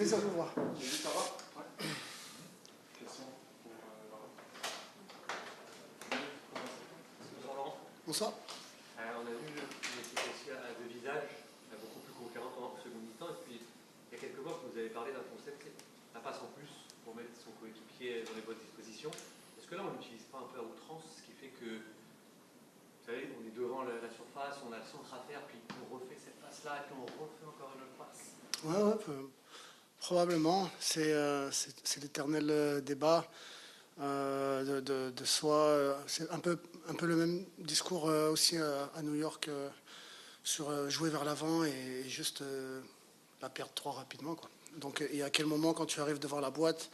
plaisir de vous voir. Bonsoir. On a vu une équipe aussi à deux visages, beaucoup plus conquérante en seconde mi-temps. Et puis, il y a quelques mois, vous avez parlé d'un concept, la passe en plus pour mettre son coéquipier dans les bonnes dispositions. Est-ce que là, on n'utilise pas un peu à outrance, ce qui fait que, vous savez, on est devant la surface, on a le centre à faire, puis on refait cette passe-là, et puis on refait encore une autre passe? Ouais, probablement. C'est l'éternel débat. De soi. C'est un peu le même discours aussi à New York sur jouer vers l'avant et juste la perdre trop rapidement, quoi. Donc, et à quel moment, quand tu arrives devant la boîte,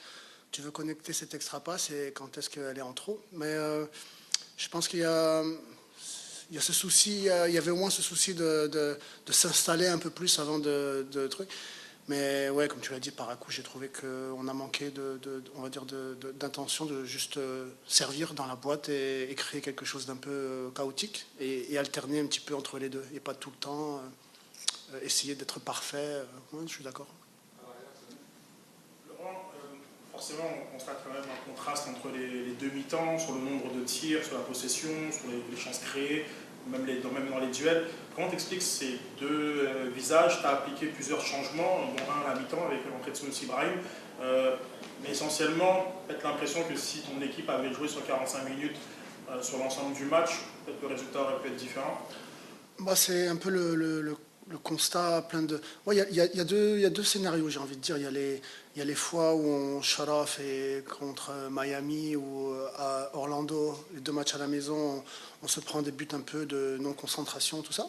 tu veux connecter cette extra passe et quand est-ce qu'elle est en trop. Mais je pense qu'il y a ce souci, il y avait au moins ce souci de s'installer un peu plus avant de trucs. Mais ouais, comme tu l'as dit, par à coup, j'ai trouvé qu'on a manqué on va dire d'intention de juste servir dans la boîte et créer quelque chose d'un peu chaotique et alterner un petit peu entre les deux et pas tout le temps essayer d'être parfait. Ouais, je suis d'accord. Laurent, forcément, on constate quand même un contraste entre les deux mi-temps, sur le nombre de tirs, sur la possession, sur les chances créées, même dans les duels. Comment t'expliques ces deux visages? Tu as appliqué plusieurs changements, dont un à la mi-temps avec l'entrée de Sanusi Ibrahim. Mais essentiellement, peut-être l'impression que si ton équipe avait joué sur 45 minutes sur l'ensemble du match, peut-être que le résultat aurait pu être différent. Bah, c'est un peu le constat plein de... Ouais, il y a deux scénarios, j'ai envie de dire. Il y a les fois où on shut-off et contre Miami ou à Orlando, les deux matchs à la maison, on se prend des buts un peu de non-concentration, tout ça.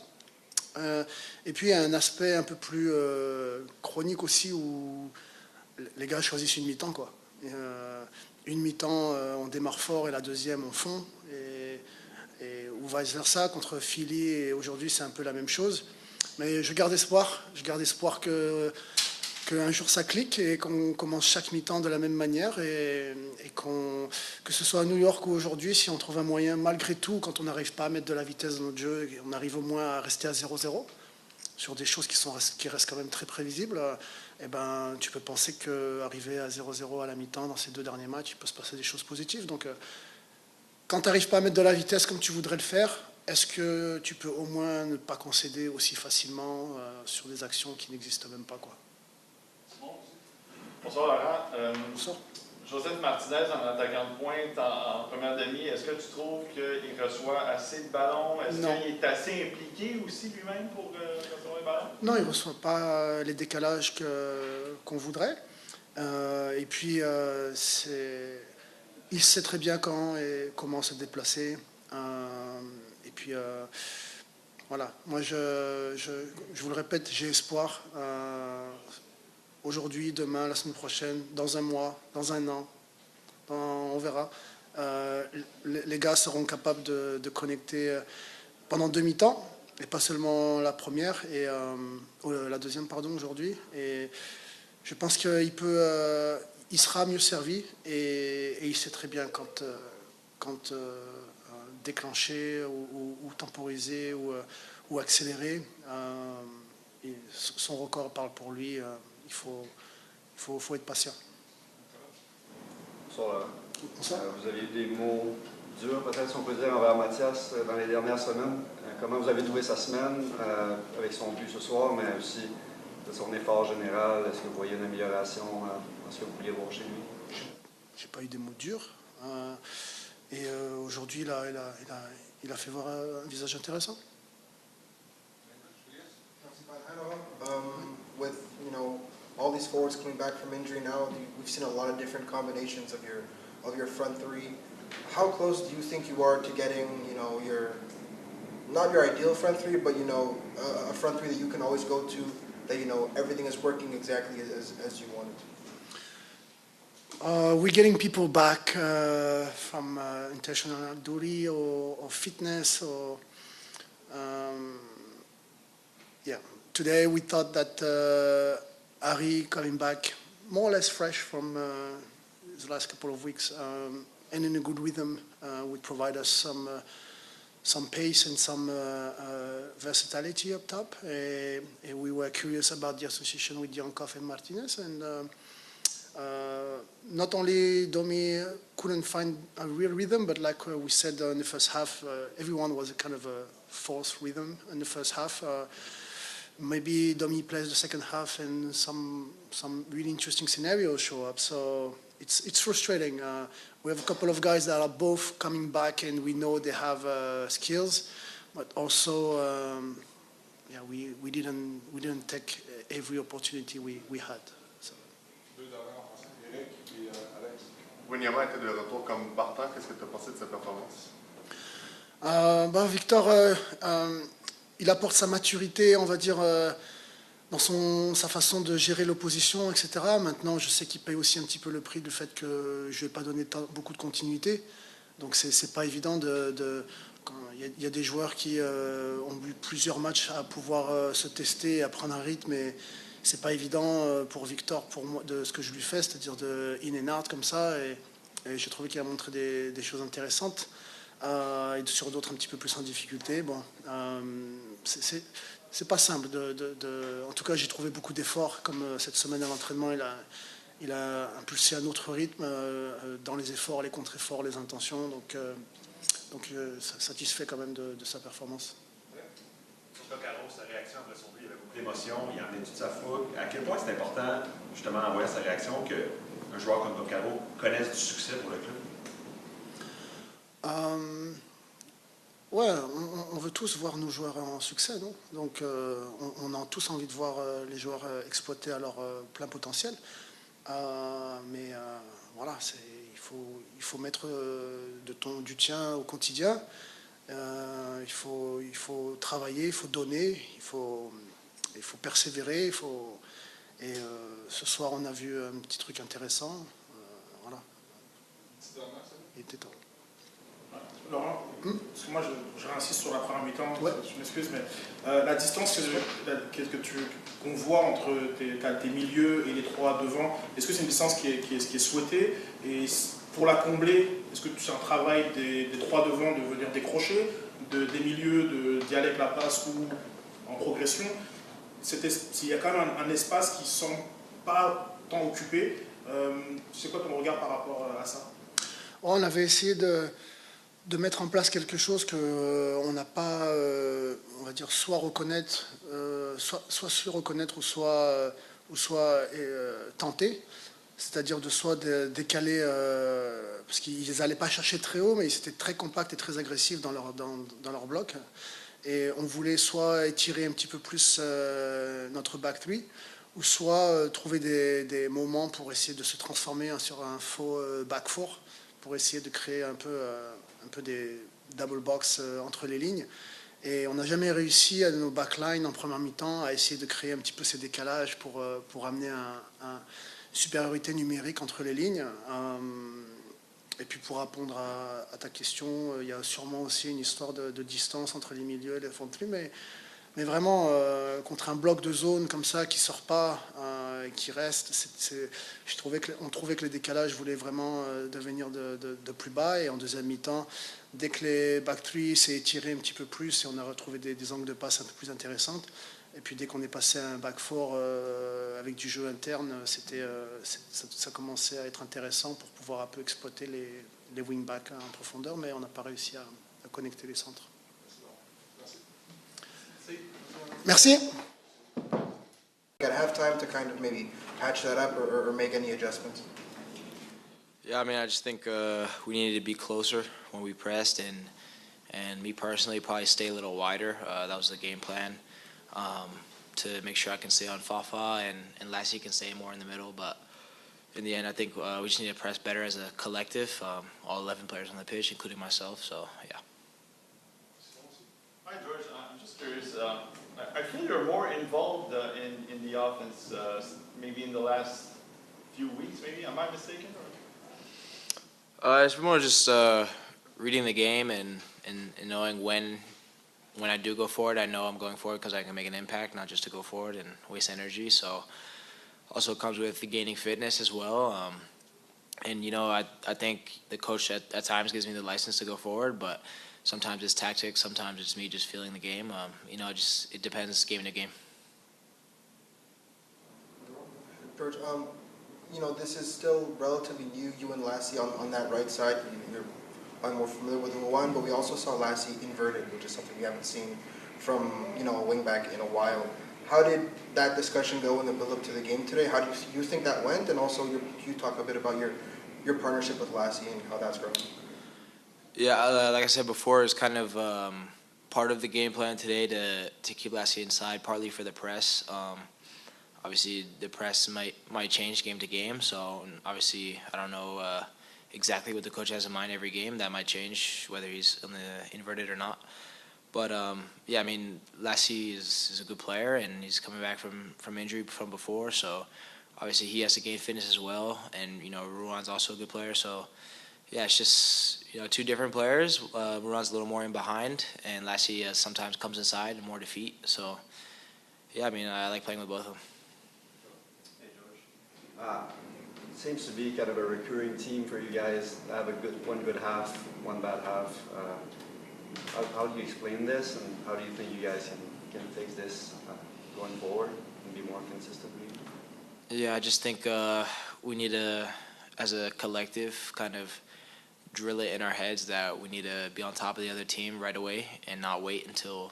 Et puis il y a un aspect un peu plus chronique aussi où les gars choisissent une mi-temps, quoi. Une mi-temps, on démarre fort et la deuxième, on fond. Ou vice versa, contre Philly, et aujourd'hui c'est un peu la même chose. Mais je garde espoir qu'un jour ça clique et qu'on commence chaque mi-temps de la même manière que ce soit à New York ou aujourd'hui, si on trouve un moyen, malgré tout, quand on n'arrive pas à mettre de la vitesse dans notre jeu, on arrive au moins à rester à 0-0 sur des choses qui restent quand même très prévisibles, eh ben, tu peux penser qu'arriver à 0-0 à la mi-temps dans ces deux derniers matchs, il peut se passer des choses positives. Donc, quand tu n'arrives pas à mettre de la vitesse comme tu voudrais le faire, est-ce que tu peux au moins ne pas concéder aussi facilement sur des actions qui n'existent même pas, quoi? Bonsoir Laurent. Bonsoir. Joseph Martinez en attaquant de pointe en première demi, est-ce que tu trouves qu'il reçoit assez de ballons? Est-ce qu'il est assez impliqué aussi lui-même pour recevoir les ballons? Non, il ne reçoit pas les décalages qu'on voudrait. Et puis, il sait très bien quand et comment se déplacer. Et puis, voilà. Moi, je vous le répète, j'ai espoir. Aujourd'hui, demain, la semaine prochaine, dans un mois, dans un an, on verra. Les gars seront capables de connecter pendant deux mi-temps, et pas seulement la première, la deuxième, pardon, aujourd'hui. Et je pense qu'il il sera mieux servi et il sait très bien quand déclencher ou temporiser ou accélérer. Son record parle pour lui. Il faut être patient. Bonsoir. Vous avez eu des mots durs, peut-être, si on peut dire, envers Mathias dans les dernières semaines. Comment vous avez trouvé sa semaine avec son but ce soir, mais aussi de son effort général? Est-ce que vous voyez une amélioration dans ce que vous vouliez voir chez lui? J'ai pas eu des mots durs. Aujourd'hui, il a fait voir un visage intéressant. With all these forwards coming back from injury now, we've seen a lot of different combinations of your front three. How close do you think you are to getting your not your ideal front three, but a front three that you can always go to, that everything is working exactly as you want it to? We're getting people back from international duty or fitness or yeah. Today we thought that Ari coming back more or less fresh from his last couple of weeks and in a good rhythm would provide us some pace and some versatility up top. And we were curious about the association with Yankov and Martinez. And not only Domi couldn't find a real rhythm, but like we said in the first half, everyone was a kind of a false rhythm in the first half. Maybe Domi plays the second half and some really interesting scenarios show up. So it's frustrating. We have a couple of guys that are both coming back, and we know they have skills, but also we didn't take every opportunity we had. So. Wanyama était de retour comme partant. Qu'est-ce que tu as pensé de sa performance? Victor, il apporte sa maturité, on va dire, dans sa façon de gérer l'opposition, etc. Maintenant, je sais qu'il paye aussi un petit peu le prix du fait que je ne lui ai pas donné beaucoup de continuité. Donc, c'est pas évident il y a des joueurs qui ont eu plusieurs matchs à pouvoir se tester, à prendre un rythme, et c'est pas évident pour Victor, pour moi, de ce que je lui fais, c'est-à-dire de in and out comme ça. Et j'ai trouvé qu'il a montré des choses intéressantes. Et sur d'autres un petit peu plus en difficulté. Bon, c'est pas simple. En tout cas, j'ai trouvé beaucoup d'efforts. Comme cette semaine à l'entraînement, il a impulsé un autre rythme dans les efforts, les contre-efforts, les intentions. Donc satisfait quand même de sa performance. Caro, sa réaction après son but, il y avait beaucoup d'émotions, il emmenait toute sa fougue. À quel point c'est important, justement, en voyant sa réaction, qu'un joueur comme Caro connaisse du succès pour le club? Ouais, on veut tous voir nos joueurs en succès, non? Donc on a tous envie de voir les joueurs exploiter à leur plein potentiel. Mais voilà, il faut mettre du tien au quotidien. Il faut travailler, il faut donner, il faut persévérer. Et ce soir, on a vu un petit truc intéressant. Voilà. Il était temps. Laurent, parce que moi je réinsiste sur la première mi-temps, ouais. Je m'excuse, mais la distance qu'on voit entre tes milieux et les trois devant, est-ce que c'est une distance qui est souhaitée? Et pour la combler, est-ce que c'est un travail des trois devant de venir décrocher, des milieux d'y aller avec la passe ou en progression? S'il y a quand même un espace qui ne semble pas tant occupé, c'est quoi ton regard par rapport à ça? On avait essayé de mettre en place quelque chose qu'on n'a pas, on va dire, soit reconnaître, soit su reconnaître ou soit tenter. C'est-à-dire soit décaler, parce qu'ils n'allaient pas chercher très haut, mais ils étaient très compacts et très agressifs dans leur bloc. Et on voulait soit étirer un petit peu plus notre back three, ou soit trouver des moments pour essayer de se transformer sur un faux back four, pour essayer de créer un peu des double box entre les lignes. Et on n'a jamais réussi à nos backlines en première mi-temps à essayer de créer un petit peu ces décalages pour amener une supériorité numérique entre les lignes. Et puis pour répondre à ta question, il y a sûrement aussi une histoire de distance entre les milieux et les infanteries, mais vraiment contre un bloc de zone comme ça qui sort pas et qui reste, on trouvait que le décalage voulait vraiment devenir de plus bas. Et en deuxième mi-temps, dès que les back three s'est étiré un petit peu plus et on a retrouvé des angles de passe un peu plus intéressantes, et puis dès qu'on est passé à un back four avec du jeu interne, ça commençait à être intéressant pour pouvoir un peu exploiter les wingbacks en profondeur, mais on n'a pas réussi à connecter les centres. Merci. At halftime to kind of maybe patch that up or make any adjustments? Yeah, I mean, I just think we needed to be closer when we pressed, and me personally, probably stay a little wider. That was the game plan, to make sure I can stay on Fafa and Lassie can stay more in the middle. But in the end, I think we just need to press better as a collective, all 11 players on the pitch, including myself. So, yeah. Hi, George. I'm just curious. I feel you're more involved in the offense, maybe in the last few weeks, maybe. Am I mistaken? It's more just reading the game and knowing when I do go forward, I know I'm going forward because I can make an impact, not just to go forward and waste energy. So also comes with the gaining fitness as well. And, I think the coach at times gives me the license to go forward, but sometimes it's tactics, sometimes it's me just feeling the game. It depends game to game. George, this is still relatively new, you and Lassie on that right side. You're probably more familiar with Rouen, but we also saw Lassie inverted, which is something we haven't seen from, a wing back in a while. How did that discussion go in the build-up to the game today? How do you think that went? And also, you talk a bit about your partnership with Lassie and how that's growing. Yeah, like I said before, it's kind of part of the game plan today to keep Lassie inside, partly for the press. Obviously, the press might change game to game, so obviously I don't know exactly what the coach has in mind every game. That might change whether he's in the inverted or not. But Lassie is a good player, and he's coming back from injury from before, so obviously he has to gain fitness as well. And Rouen's also a good player, so yeah, it's just two different players. Rouen's a little more in behind, and Lassie sometimes comes inside and more to feet. So yeah, I like playing with both of them. It seems to be kind of a recurring theme for you guys. Have one good half, one bad half. How do you explain this, and how do you think you guys can fix this going forward and be more consistent? Yeah, I just think we need to, as a collective, kind of drill it in our heads that we need to be on top of the other team right away and not wait until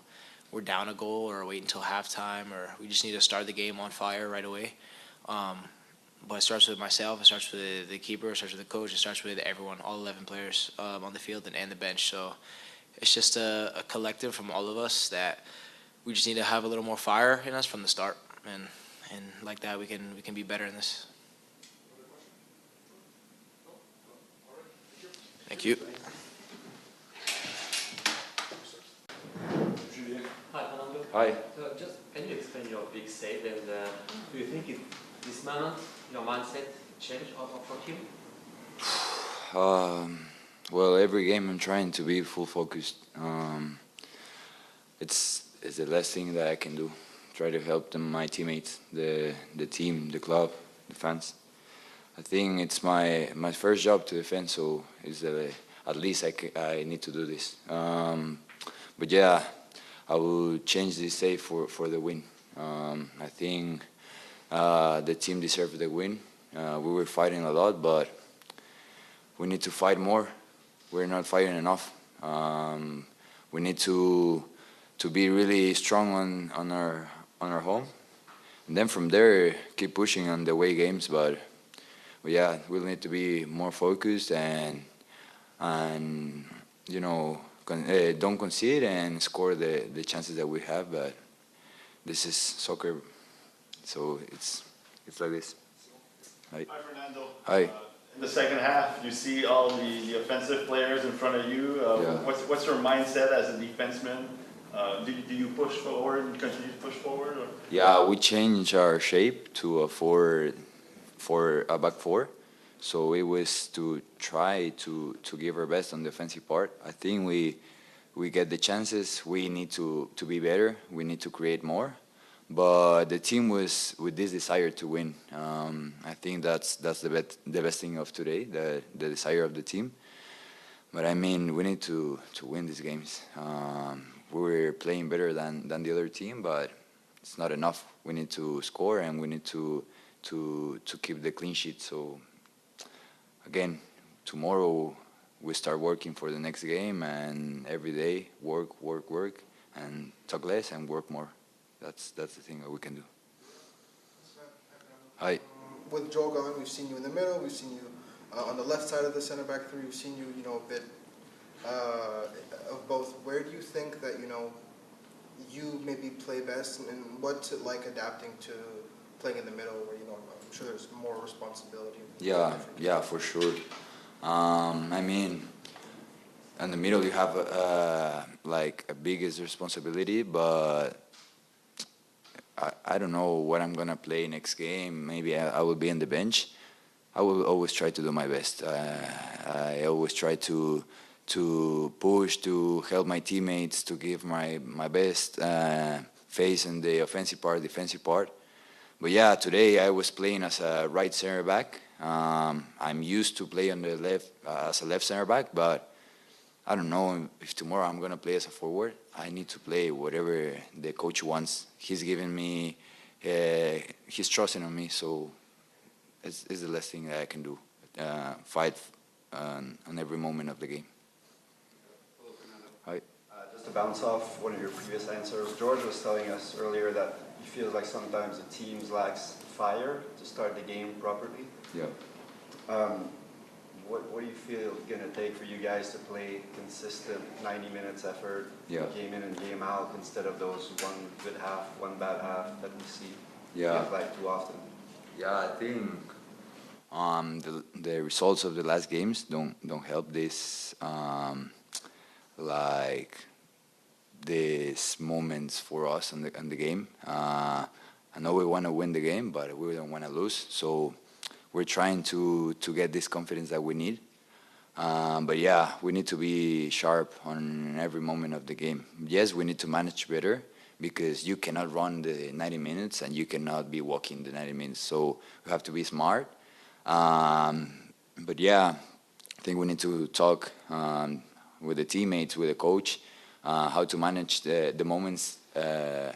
we're down a goal or wait until halftime, or we just need to start the game on fire right away. But it starts with myself, it starts with the keeper, it starts with the coach, it starts with everyone, all 11 players on the field and the bench. So it's just a collective from all of us that we just need to have a little more fire in us from the start, and like that we can be better in this. Thank you. Hi, Fernando. Hi. So can you explain your big save, and do you think this moment your mindset changed for you? Well, every game I'm trying to be full focused. It's the last thing that I can do. Try to help my teammates, the team, the club, the fans. I think it's my first job to defend, so it's at least I need to do this. But yeah, I will change this save for the win. I think the team deserved the win. We were fighting a lot, but we need to fight more. We're not fighting enough. We need to be really strong on our home, and then from there keep pushing on the away games. But yeah, we'll need to be more focused and don't concede and score the chances that we have. But this is soccer, so it's like this. Hi, Fernando. Hi. In the second half, you see all the offensive players in front of you. Yeah. What's your mindset as a defenseman? Do you push forward and continue to push forward? Or? Yeah, we changed our shape to a back four. So it was to try to give our best on the offensive part. I think we get the chances. We need to be better. We need to create more. But the team was with this desire to win. I think that's the best thing of today, the desire of the team. But we need to win these games. We're playing better than the other team, but it's not enough. We need to score, and we need to keep the clean sheet. So again, tomorrow we start working for the next game, and every day work, and talk less and work more. That's the thing that we can do. Hi. With Joel gone, we've seen you in the middle. We've seen you on the left side of the center back three. We've seen you, a bit of both. Where do you think that you maybe play best, and what's it like adapting to playing in the middle, where I'm sure there's more responsibility? Yeah, for sure. In the middle you have like a biggest responsibility, but I don't know what I'm gonna play next game. Maybe I will be in the bench. I will always try to do my best. I always try to push, to help my teammates, to give my best face in the offensive part, defensive part. But yeah, today I was playing as a right center back. I'm used to play on the left as a left center back, but I don't know if tomorrow I'm going to play as a forward. I need to play whatever the coach wants. He's giving me, he's trusting on me, so it's the last thing that I can do. Fight on every moment of the game. Hi. Just to bounce off one of your previous answers, George was telling us earlier that he feels like sometimes the team lacks fire to start the game properly. Yeah. What do you feel it's going to take for you guys to play consistent 90 minutes effort, game in and game out, instead of those one good half, one bad half that we see like too often? Yeah, I think the results of the last games don't help this like these moments for us in the game. I know we want to win the game, but we don't want to lose. So we're trying to get this confidence that we need. But yeah, we need to be sharp on every moment of the game. Yes, we need to manage better because you cannot run the 90 minutes and you cannot be walking the 90 minutes. So we have to be smart. But yeah, I think we need to talk with the teammates, with the coach, how to manage the moments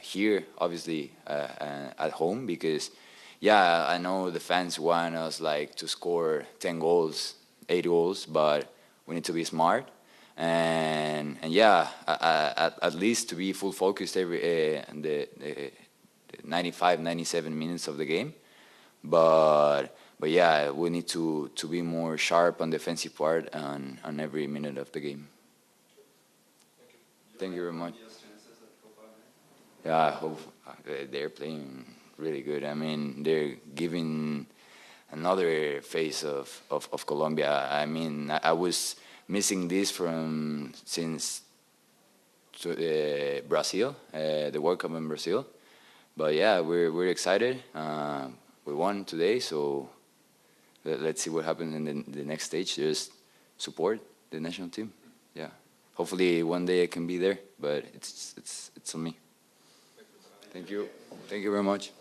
here, obviously, at home, because yeah, I know the fans want us like to score 10 goals, 8 goals, but we need to be smart and yeah, at least to be full focused every the 95, 97 minutes of the game. But yeah, we need to be more sharp on the defensive part on every minute of the game. Thank you very much. Yeah, I hope they're playing really good. I mean, they're giving another face of Colombia. I mean, I was missing this since Brazil, the World Cup in Brazil. But yeah, we're excited. We won today, so let's see what happens in the next stage. Just support the national team. Yeah, hopefully one day I can be there, but it's on me. Thank you very much.